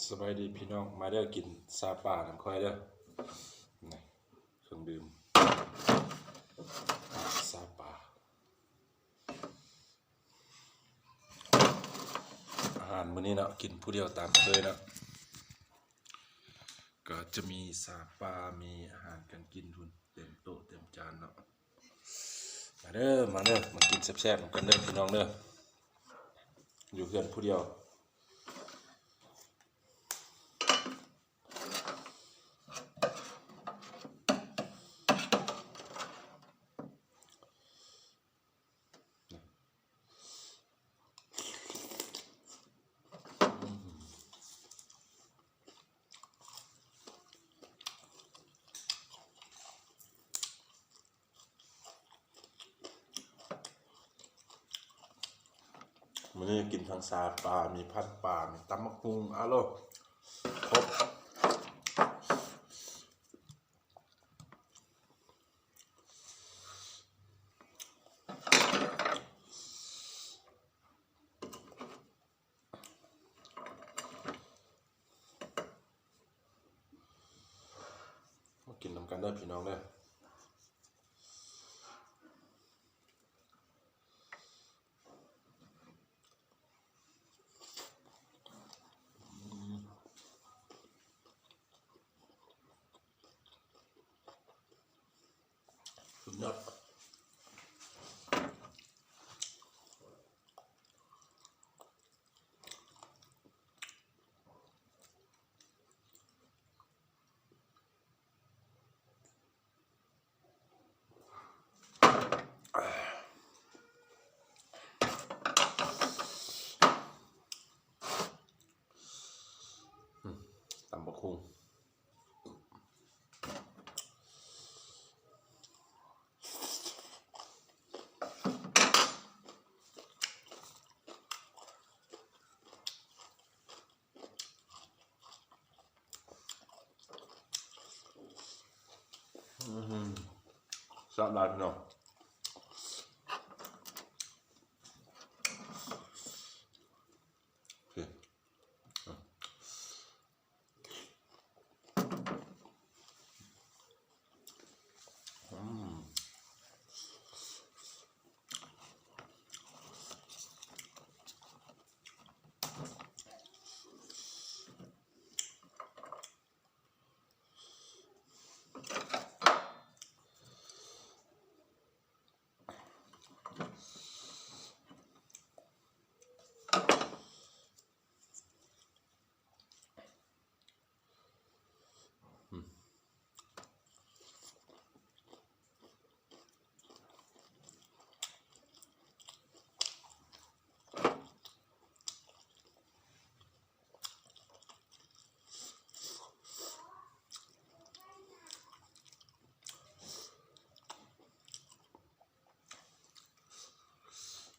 สบายดีพี่น้องมาเด้อกินซาปาน้ำค่อยเด้อนี่เครื่องดื่มซาปาอาหารมื้อนี้เนาะกินผู้เดียวตามเคยเนาะก็จะมีซาปามีอาหารการกินทุนเต็มโต๊ะเต็มจานเนาะมาเด้อมากินแซ่บๆกันเด้อพี่น้องเด้ออยู่เพื่อนผู้เดียวมื้อนี้กินทั้งซาปามีพันปลามีตำมะฮุงอะโลครบมากินนำกันได้พี่น้องเด้อสุดยอดตำบักหุ่งแซ่บหลายพี่น้องโอเค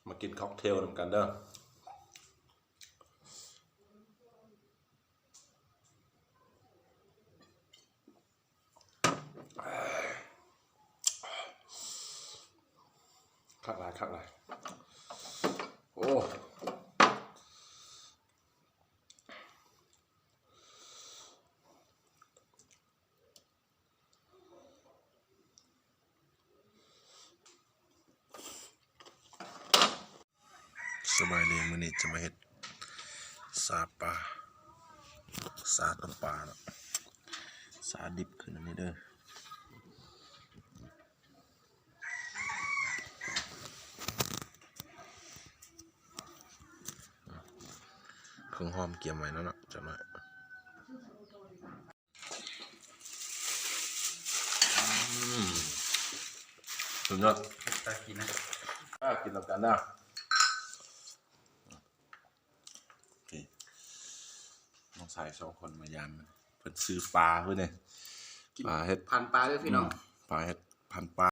มากินค็อกเทลนำกันเด้อคักหลายโอ้สบายดีมื้อนี้จะมาเฮ็ดซาปาซาต้มปลาเนาะซาดิบขึ้นอันนี้เด้อเครื่องหอมเกี่ยมไว้แล้วเนาะจังหน่อยสุดยอดตากินนะกินแล้วกันนะน้องสายสองคนมายามเพิ่นซื้อปลาเพื่อนเนี่ยปลาเฮ็ดพันปลาด้วยพี่น้องปลาเฮ็ดพันปลา